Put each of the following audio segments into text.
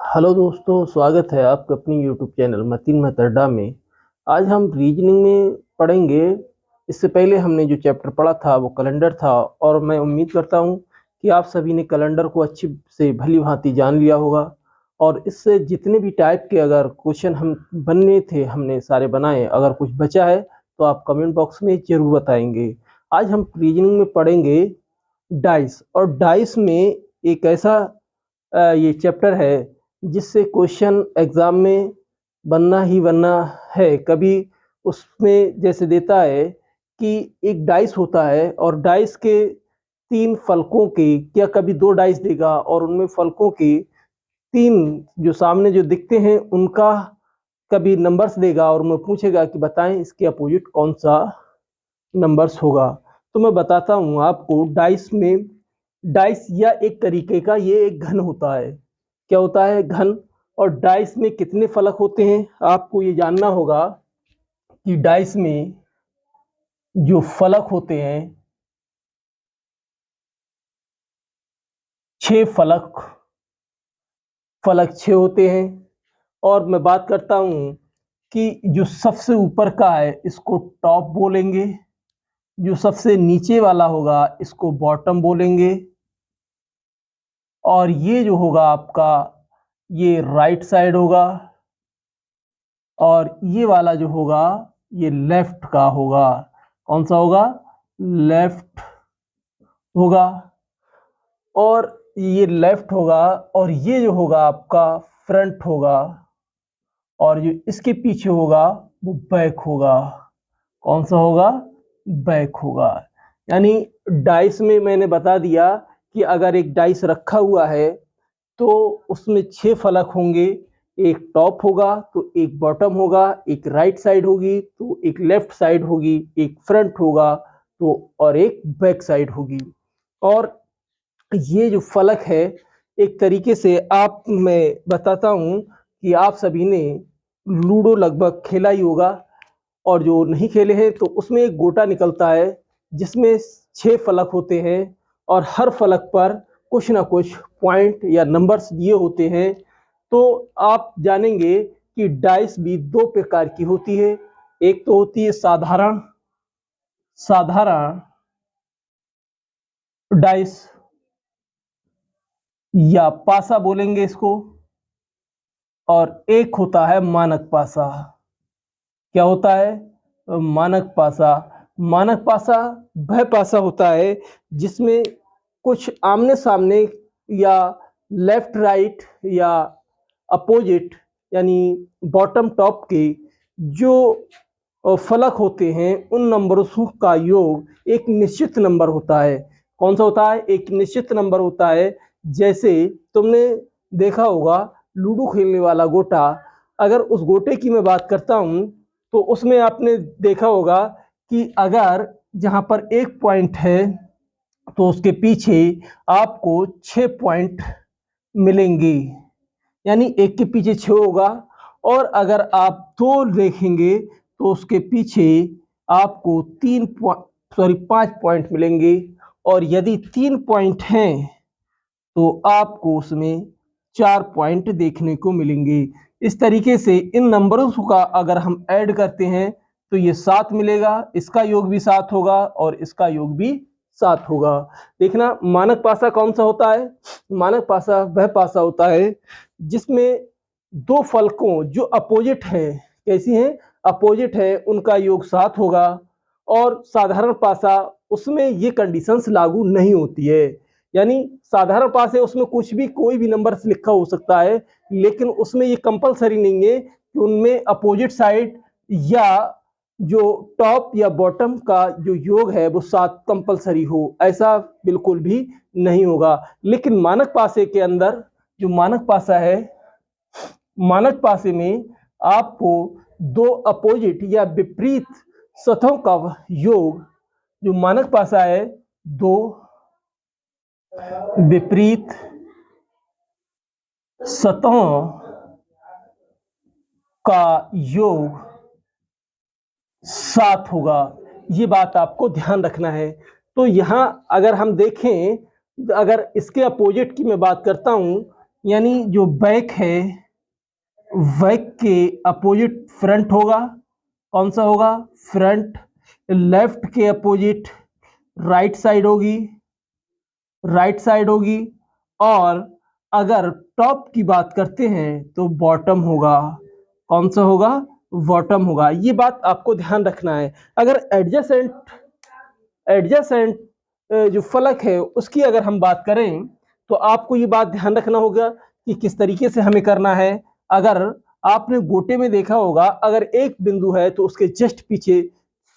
Hello दोस्तों, स्वागत है आपका अपनी यूट्यूब चैनल मतीन मतरडा में। आज हम रीजनिंग में पढ़ेंगे। इससे पहले हमने जो चैप्टर पढ़ा था वो कैलेंडर था, और मैं उम्मीद करता हूँ कि आप सभी ने कैलेंडर को अच्छी से भली भांति जान लिया होगा। और इससे जितने भी टाइप के अगर क्वेश्चन हम बनने थे हमने सारे बनाए। अगर कुछ बचा है तो आप कमेंट बॉक्स में ज़रूर बताएंगे। आज हम रीजनिंग में पढ़ेंगे डाइस, और डाइस में एक ऐसा ये चैप्टर है जिससे क्वेश्चन एग्जाम में बनना ही बनना है। कभी उसमें जैसे देता है कि एक डाइस होता है और डाइस के 3 फलकों के, क्या कभी 2 डाइस देगा और उनमें फलकों के 3 जो सामने जो दिखते हैं उनका कभी नंबर्स देगा और मैं पूछेगा कि बताएं इसके अपोजिट कौन सा नंबर्स होगा। तो मैं बताता हूँ आपको। डाइस में, डाइस या एक तरीके का ये एक घन होता है। क्या होता है? घन। और डाइस में कितने फलक होते हैं आपको ये जानना होगा कि डाइस में जो फलक होते हैं 6 फलक 6 होते हैं। और मैं बात करता हूँ कि जो सबसे ऊपर का है इसको टॉप बोलेंगे, जो सबसे नीचे वाला होगा इसको बॉटम बोलेंगे, और ये जो होगा आपका ये राइट साइड होगा, और ये वाला जो होगा ये लेफ्ट का होगा। कौन सा होगा? लेफ्ट होगा। और ये लेफ्ट होगा, और ये जो होगा आपका फ्रंट होगा, और जो इसके पीछे होगा वो बैक होगा। कौन सा होगा? बैक होगा। यानी डाइस में मैंने बता दिया कि अगर एक डाइस रखा हुआ है तो उसमें 6 फलक होंगे। एक टॉप होगा तो एक बॉटम होगा, एक राइट साइड होगी तो एक लेफ्ट साइड होगी, एक फ्रंट होगा तो और एक बैक साइड होगी। और ये जो फलक है एक तरीके से आप, मैं बताता हूँ कि आप सभी ने लूडो लगभग खेला ही होगा, और जो नहीं खेले हैं तो उसमें एक गोटा निकलता है जिसमें 6 फलक होते हैं, और हर फलक पर कुछ ना कुछ पॉइंट या नंबर्स दिए होते हैं। तो आप जानेंगे कि डाइस भी 2 प्रकार की होती है। एक तो होती है साधारण साधारण डाइस, या पासा बोलेंगे इसको, और एक होता है मानक पासा। क्या होता है? मानक पासा। मानक पासा वह पासा होता है जिसमें कुछ आमने सामने या लेफ्ट राइट या अपोजिट, यानी बॉटम टॉप के जो फलक होते हैं उन नंबरों का योग एक निश्चित नंबर होता है। कौन सा होता है? एक निश्चित नंबर होता है। जैसे तुमने देखा होगा लूडो खेलने वाला गोटा, अगर उस गोटे की मैं बात करता हूँ तो उसमें आपने देखा होगा कि अगर जहाँ पर एक पॉइंट है तो उसके पीछे आपको 6 पॉइंट मिलेंगे, यानी एक के पीछे 6 होगा। और अगर आप 2 देखेंगे तो उसके पीछे आपको 5 पॉइंट मिलेंगे, और यदि 3 पॉइंट हैं तो आपको उसमें 4 पॉइंट देखने को मिलेंगे। इस तरीके से इन नंबरों का अगर हम ऐड करते हैं तो ये 7 मिलेगा, इसका योग भी 7 होगा और इसका योग भी 7 होगा। देखना मानक पासा कौन सा होता है? मानक पासा वह पासा होता है जिसमें 2 फलकों जो अपोजिट है, कैसी हैं? अपोजिट है, उनका योग 7 होगा। और साधारण पासा उसमें ये कंडीशंस लागू नहीं होती है। यानी साधारण पास है उसमें कुछ भी कोई भी नंबर लिखा हो सकता है, लेकिन उसमें ये कंपलसरी नहीं है कि उनमें अपोजिट साइड या जो टॉप या बॉटम का जो योग है वो 7 कंपलसरी हो, ऐसा बिल्कुल भी नहीं होगा। लेकिन मानक पासे के अंदर जो मानक पासा है, मानक पासे में आपको 2 अपोजिट या विपरीत सतहों का योग, जो मानक पासा है 2 विपरीत सतहों का योग 7 होगा। ये बात आपको ध्यान रखना है। तो यहाँ अगर हम देखें, अगर इसके अपोजिट की मैं बात करता हूँ यानी जो बैक है, बैक के अपोजिट फ्रंट होगा। कौन सा होगा? फ्रंट। लेफ्ट के अपोजिट राइट साइड होगी, राइट साइड होगी। और अगर टॉप की बात करते हैं तो बॉटम होगा। कौन सा होगा? बॉटम होगा। ये बात आपको ध्यान रखना है। अगर एडजेसेंट एडजेसेंट जो फलक है उसकी अगर हम बात करें तो आपको ये बात ध्यान रखना होगा कि किस तरीके से हमें करना है। अगर आपने गोटे में देखा होगा, अगर एक बिंदु है तो उसके जस्ट पीछे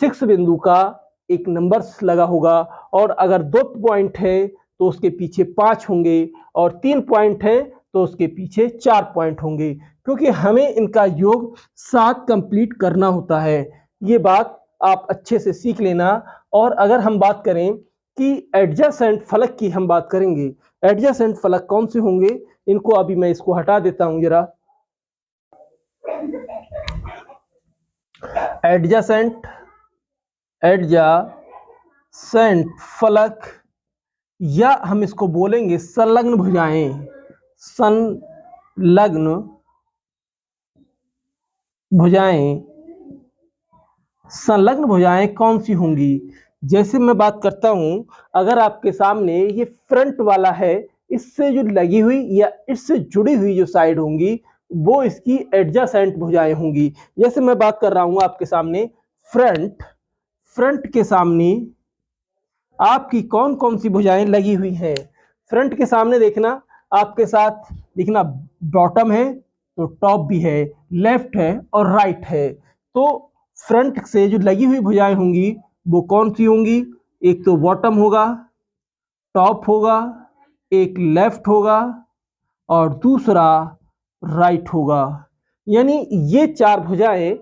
6 बिंदु का एक नंबर लगा होगा, और अगर 2 पॉइंट है तो उसके पीछे 5 होंगे, और 3 पॉइंट है तो उसके पीछे 4 पॉइंट होंगे, क्योंकि हमें इनका योग 7 कंप्लीट करना होता है। ये बात आप अच्छे से सीख लेना। और अगर हम बात करें कि एडजेसेंट फलक की हम बात करेंगे, एडजेसेंट फलक कौन से होंगे, इनको अभी मैं इसको हटा देता हूं जरा। एडजेसेंट फलक, या हम इसको बोलेंगे संलग्न भुजाएं। संलग्न भुजाएं, संलग्न भुजाएं कौन सी होंगी? जैसे मैं बात करता हूं, अगर आपके सामने ये फ्रंट वाला है, इससे जो लगी हुई या इससे जुड़ी हुई जो साइड होंगी वो इसकी एडजेसेंट भुजाएं होंगी। जैसे मैं बात कर रहा हूं आपके सामने फ्रंट, फ्रंट के सामने आपकी कौन कौन सी भुजाएं लगी हुई हैं? फ्रंट के सामने देखना, आपके साथ देखना बॉटम है तो टॉप भी है, लेफ्ट है और राइट है। तो फ्रंट से जो लगी हुई भुजाएं होंगी वो कौन सी होंगी? एक तो बॉटम होगा, टॉप होगा, एक लेफ्ट होगा और दूसरा राइट होगा। यानी ये 4 भुजाएं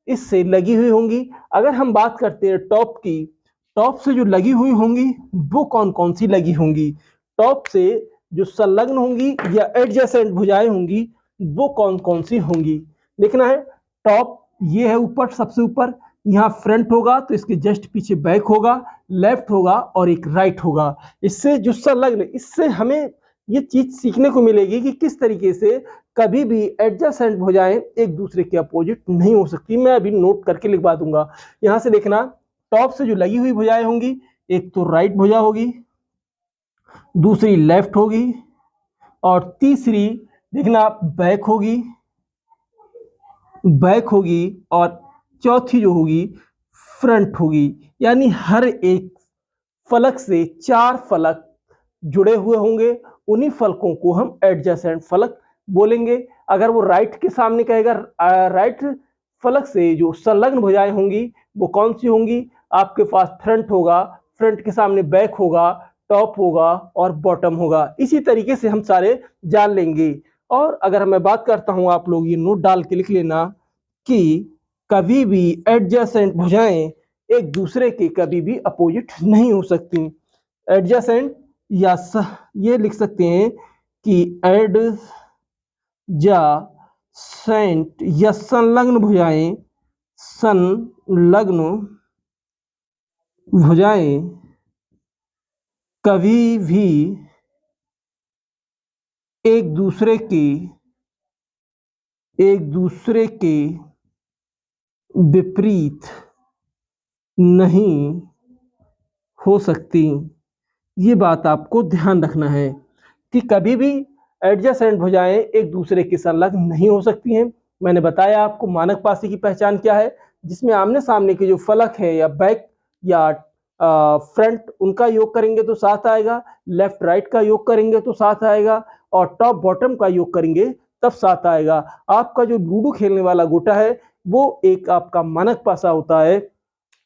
इससे लगी हुई होंगी। अगर हम बात करते हैं टॉप की, टॉप से जो लगी हुई होंगी वो कौन कौन सी लगी होंगी? टॉप से जो संलग्न होंगी या एडजेसेंट भुजाएं होंगी वो कौन कौन सी होंगी? देखना है। टॉप ये है ऊपर, सबसे ऊपर, यहाँ फ्रंट होगा तो इसके जस्ट पीछे बैक होगा, लेफ्ट होगा और एक राइट होगा। इससे जो संलग्न, इससे हमें ये चीज सीखने को मिलेगी कि किस तरीके से कभी भी एडजेसेंट भुजाएं एक दूसरे के अपोजिट नहीं हो सकती। मैं अभी नोट करके लिखवा दूंगा। यहां से देखना, टॉप से जो लगी हुई भुजाएं होंगी, एक तो राइट भुजा होगी, दूसरी लेफ्ट होगी और तीसरी देखना बैक होगी, बैक होगी और चौथी जो होगी फ्रंट होगी। यानी हर एक फलक से 4 फलक जुड़े हुए होंगे, उन्हीं फलकों को हम एडजेसेंट फलक बोलेंगे। अगर वो राइट के सामने कहेगा, राइट फलक से जो संलग्न भुजाएं होंगी वो कौन सी होंगी? आपके पास फ्रंट होगा, फ्रंट के सामने बैक होगा, टॉप होगा और बॉटम होगा। इसी तरीके से हम सारे जान लेंगे। और अगर मैं बात करता हूं, आप लोग ये नोट डाल के लिख लेना कि कभी भी एडजेसेंट भुजाएं एक दूसरे के कभी भी अपोजिट नहीं हो सकती। एडजेसेंट या ये लिख सकते हैं कि एडजेसेंट या संलग्न भुजाएं, संलग्न भुजाएं कभी भी एक दूसरे के विपरीत नहीं हो सकती। ये बात आपको ध्यान रखना है कि कभी भी एडजेसेंट भुजाएं एक दूसरे के संलग्न नहीं हो सकती हैं। मैंने बताया आपको मानक पासी की पहचान क्या है, जिसमें आमने सामने के जो फलक है या बैक या फ्रंट, उनका योग करेंगे तो 7 आएगा, लेफ्ट राइट का योग करेंगे तो 7 आएगा और टॉप बॉटम का योग करेंगे तब 7 आएगा। आपका जो लूडो खेलने वाला गोटा है वो एक आपका मानक पासा होता है।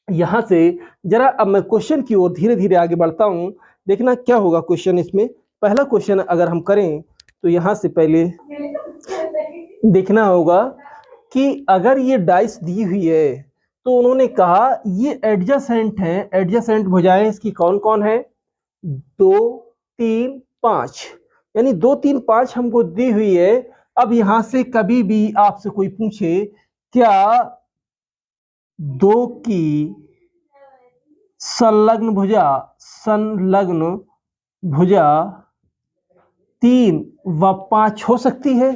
यहाँ से जरा अब मैं क्वेश्चन की ओर धीरे धीरे आगे बढ़ता हूँ। देखना क्या होगा क्वेश्चन इसमें। पहला क्वेश्चन अगर हम करें तो यहाँ से पहले देखना होगा कि अगर ये डाइस दी हुई है तो उन्होंने कहा ये एडजेसेंट है, एडजेसेंट भुजाएं इसकी कौन कौन है? 2, 3, 5। यानी 2, 3, 5 हमको दी हुई है। अब यहां से कभी भी आपसे कोई पूछे क्या 2 की संलग्न भुजा 3 व 5 हो सकती है?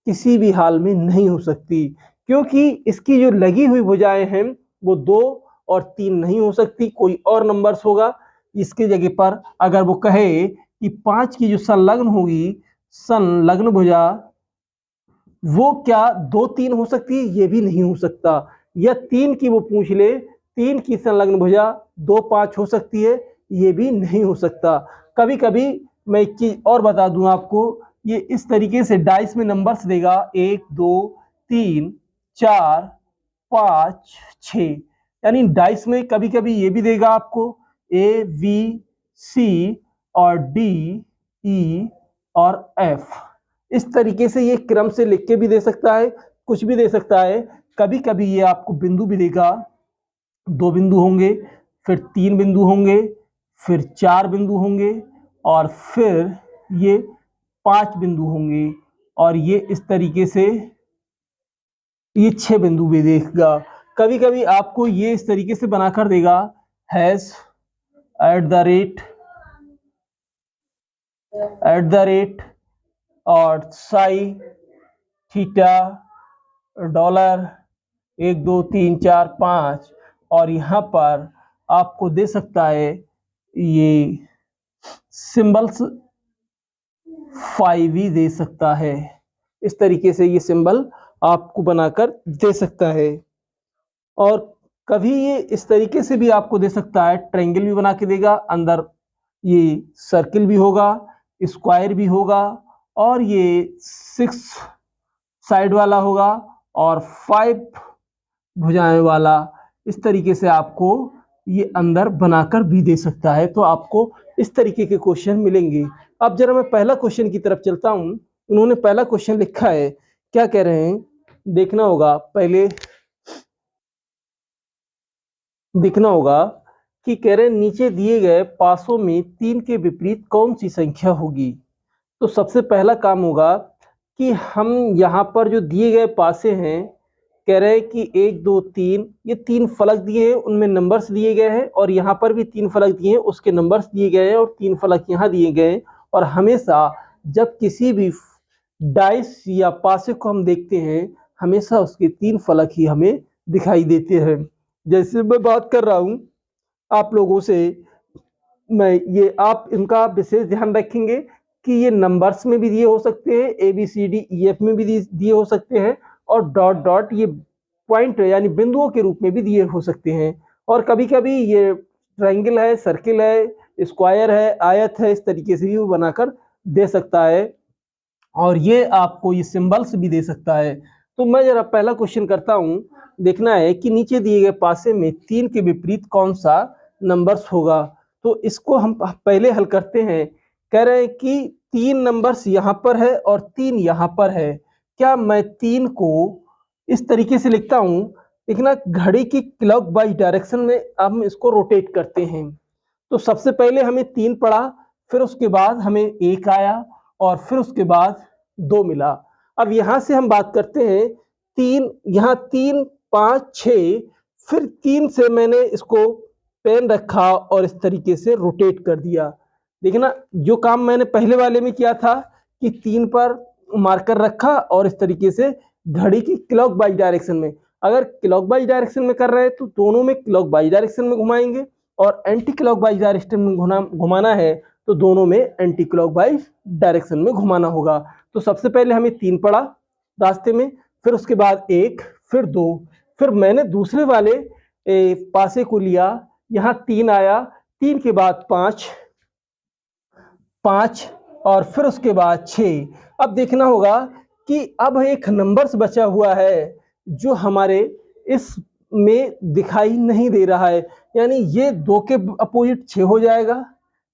किसी भी हाल में नहीं हो सकती, क्योंकि इसकी जो लगी हुई भुजाएं हैं वो 2 और 3 नहीं हो सकती, कोई और नंबर्स होगा। इसकी जगह पर अगर वो कहे कि 5 की जो संलग्न होगी, संलग्न भुजा, वो क्या 2 3 हो सकती है? ये भी नहीं हो सकता। या 3 की वो पूछ ले, 3 की संलग्न भुजा 2 5 हो सकती है? ये भी नहीं हो सकता। कभी कभी मैं एक चीज और बता दूं आपको, ये इस तरीके से डाइस में नंबर्स देगा 1 2 3 4 5 6, यानी डाइस में कभी कभी ये भी देगा आपको A B C और D E और F। इस तरीके से ये क्रम से लिख के भी दे सकता है, कुछ भी दे सकता है। कभी कभी ये आपको बिंदु भी देगा, 2 बिंदु होंगे, फिर 3 बिंदु होंगे, फिर 4 बिंदु होंगे, और फिर ये 5 बिंदु होंगे, और ये इस तरीके से ये 6 बिंदु भी देगा। कभी कभी आपको ये इस तरीके से बनाकर देगा, हैश @ और साई थीटा डॉलर 1 2 3 4 5, और यहाँ पर आपको दे सकता है ये सिंबल्स 5 भी दे सकता है। इस तरीके से ये सिंबल आपको बनाकर दे सकता है। और कभी ये इस तरीके से भी आपको दे सकता है, ट्रायंगल भी बना के देगा, अंदर ये सर्किल भी होगा, स्क्वायर भी होगा, और ये 6 साइड वाला होगा और 5 भुजाएं वाला। इस तरीके से आपको ये अंदर बनाकर भी दे सकता है। तो आपको इस तरीके के क्वेश्चन मिलेंगे। अब जरा मैं पहला क्वेश्चन की तरफ चलता हूं। उन्होंने पहला क्वेश्चन लिखा है, क्या कह रहे हैं देखना होगा, पहले देखना होगा कि कह रहे हैं नीचे दिए गए पासों में 3 के विपरीत कौन सी संख्या होगी। तो सबसे पहला काम होगा कि हम यहाँ पर जो दिए गए पासे हैं, कह रहे हैं कि 1 2 3, ये 3 फलक दिए हैं, उनमें नंबर्स दिए गए हैं, और यहाँ पर भी 3 फलक दिए हैं, उसके नंबर्स दिए गए हैं, और 3 फलक यहाँ दिए गए हैं। और हमेशा जब किसी भी डाइस या पासे को हम देखते हैं, हमेशा उसके 3 फलक ही हमें दिखाई देते हैं। जैसे मैं बात कर रहा हूँ आप लोगों से, मैं ये आप इनका विशेष ध्यान रखेंगे कि ये नंबर्स में भी दिए हो सकते हैं, ABCDEF में भी दिए हो सकते हैं, और डॉट डॉट ये पॉइंट यानी बिंदुओं के रूप में भी दिए हो सकते हैं। और कभी कभी ये ट्रायंगल है, सर्किल है, स्क्वायर है, आयत है, इस तरीके से भी वो बनाकर दे सकता है, और ये आपको ये सिंबल्स भी दे सकता है। तो मैं जरा पहला क्वेश्चन करता हूँ। देखना है कि नीचे दिए गए पासे में 3 के विपरीत कौन सा नंबर्स होगा। तो इसको हम पहले हल करते हैं। कह रहे हैं कि 3 नंबर्स यहाँ पर है और 3 यहाँ पर है। क्या मैं 3 को इस तरीके से लिखता हूँ, देखना घड़ी की क्लॉक वाइज डायरेक्शन में हम इसको रोटेट करते हैं। तो सबसे पहले हमें 3 पड़ा, फिर उसके बाद हमें 1 आया, और फिर उसके बाद 2 मिला। अब यहाँ से हम बात करते हैं 3, यहाँ 3 5 6, फिर 3 से मैंने इसको पेन रखा और इस तरीके से रोटेट कर दिया। देखना जो काम मैंने पहले वाले में किया था कि 3 पर मार्कर रखा और इस तरीके से घड़ी की क्लॉक वाइज डायरेक्शन में, अगर क्लॉक वाइज डायरेक्शन में कर रहे हैं तो दोनों में क्लॉक वाइज डायरेक्शन में घुमाएंगे, और एंटी क्लॉक वाइज डायरेक्शन में घुमाना है तो दोनों में एंटी क्लॉक वाइज डायरेक्शन में घुमाना होगा। तो सबसे पहले हमें 3 पड़ा रास्ते में, फिर उसके बाद 1, फिर 2, फिर मैंने दूसरे वाले पासे को लिया, यहाँ 3 आया, 3 के बाद 5 और फिर उसके बाद 6। अब देखना होगा कि अब एक नंबर्स बचा हुआ है जो हमारे इस में दिखाई नहीं दे रहा है, यानी ये 2 के अपोजिट 6 हो जाएगा,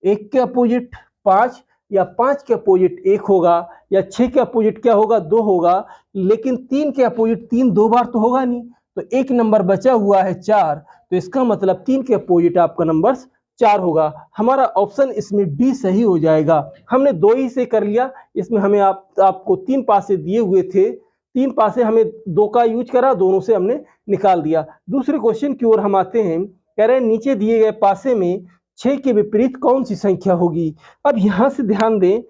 1 के अपोजिट 5, या 5 के अपोजिट 1 होगा, या 6 के अपोजिट क्या होगा 2 होगा, लेकिन 3 के अपोजिट 3 2 बार तो होगा नहीं, तो एक नंबर बचा हुआ है 4। तो इसका मतलब 3 के अपोजिट आपका नंबर 4 होगा। हमारा ऑप्शन इसमें डी सही हो जाएगा। हमने 2 ही से कर लिया, इसमें हमें आपको 3 पासे दिए हुए थे, 3 पासे हमें 2 का यूज करा, दोनों से हमने निकाल दिया। दूसरे क्वेश्चन की ओर हम आते हैं। कह रहे हैं नीचे दिए गए पासे में 6 के विपरीत कौन सी संख्या होगी। अब यहाँ से ध्यान दें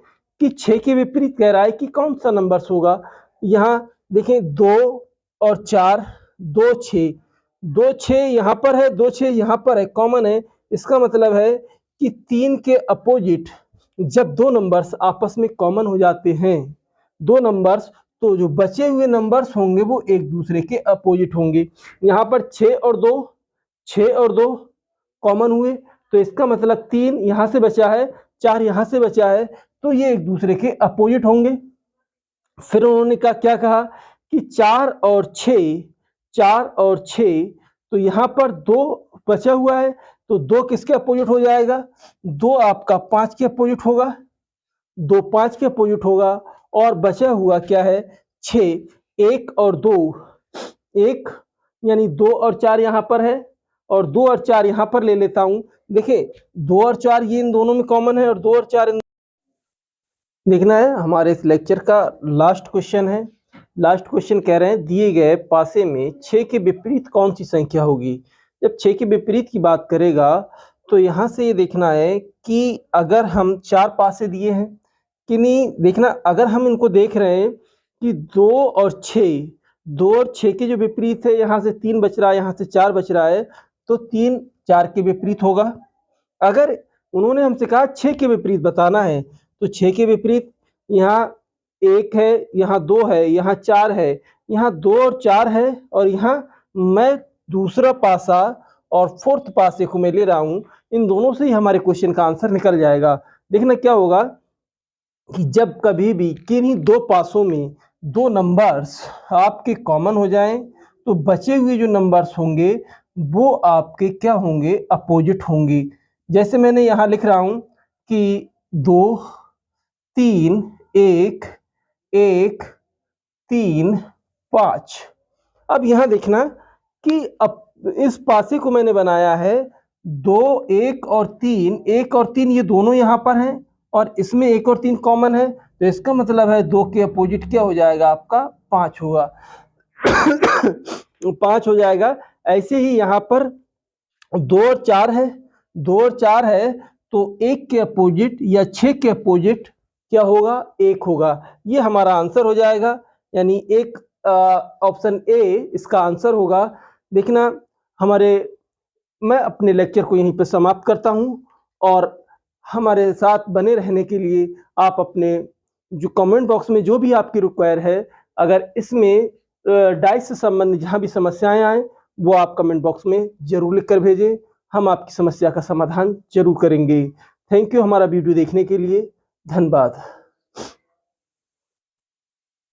कि 6 के विपरीत कह रहा है कि कौन सा नंबर्स होगा। यहाँ देखें 2 और 4, 2 6, 2 6 यहाँ पर है, 2 6 यहाँ पर है, कॉमन है। इसका मतलब है कि 3 के अपोजिट जब दो नंबर्स आपस में कॉमन हो जाते हैं, दो नंबर्स, तो जो बचे हुए नंबर्स होंगे वो एक दूसरे के अपोजिट होंगे। यहाँ पर 6 और 2 कॉमन हुए, तो इसका मतलब 3 यहाँ से बचा है, 4 यहाँ से बचा है, तो ये एक दूसरे के अपोजिट होंगे। फिर उन्होंने क्या कहा कि 4 और 6, तो यहाँ पर 2 बचा हुआ है, तो 2 किसके अपोजिट हो जाएगा, 2 आपका 5 के अपोजिट होगा, 2 5 के अपोजिट होगा। और बचा हुआ क्या है 6, 1 और 2, 1 यानी 2 और 4 यहाँ पर है, और 2 और 4 यहाँ पर ले लेता हूँ। देखिए 2 और 4 ये इन दोनों में कॉमन है, और 2 और 4 देखना है। हमारे इस लेक्चर का लास्ट क्वेश्चन है। लास्ट क्वेश्चन कह रहे हैं दिए गए पासे में 6 के विपरीत कौन सी संख्या होगी। जब 6 के विपरीत की बात करेगा तो यहाँ से ये देखना है कि अगर हम 4 पासे दिए हैं कि नहीं, देखना अगर हम इनको देख रहे हैं कि 2 और 6 के जो विपरीत है, यहाँ से 3 बच रहा है, यहाँ से 4 बच रहा है, तो 3 4 के विपरीत होगा। अगर उन्होंने हमसे कहा 6 के विपरीत बताना है, तो 6 के विपरीत यहाँ 1 है, यहाँ 2 है, यहाँ 4 है, यहाँ 2 और 4 है, और यहाँ मैं दूसरा पासा और फोर्थ पासे को मैं ले रहा हूँ। इन दोनों से ही हमारे क्वेश्चन का आंसर निकल जाएगा। देखना क्या होगा कि जब कभी भी किन्हीं दो पासों में दो नंबर्स आपके कॉमन हो जाएं, तो बचे हुए जो नंबर्स होंगे वो आपके क्या होंगे, अपोजिट होंगे। जैसे मैंने यहाँ लिख रहा हूँ कि 2 3 1 1 3 5। अब यहाँ देखना कि अब इस पासे को मैंने बनाया है 2 1 और 3, 1 और 3 ये दोनों यहाँ पर हैं, और इसमें 1 और 3 कॉमन है, तो इसका मतलब है 2 के अपोजिट क्या हो जाएगा, आपका 5 होगा। 5 हो जाएगा। ऐसे ही यहाँ पर 2 और 4 है, 2 और 4 है, तो 1 के अपोजिट या 6 के अपोजिट क्या होगा, 1 होगा। ये हमारा आंसर हो जाएगा, यानी एक ऑप्शन ए इसका आंसर होगा। देखना मैं अपने लेक्चर को यहीं पर समाप्त करता हूँ, और हमारे साथ बने रहने के लिए आप अपने जो कमेंट बॉक्स में जो भी आपकी रिक्वायर है, अगर इसमें डाइस से संबंधित जहाँ भी समस्याएं आए वो आप कमेंट बॉक्स में जरूर लिख कर भेजें। हम आपकी समस्या का समाधान जरूर करेंगे। थैंक यू हमारा वीडियो देखने के लिए। धन्यवाद।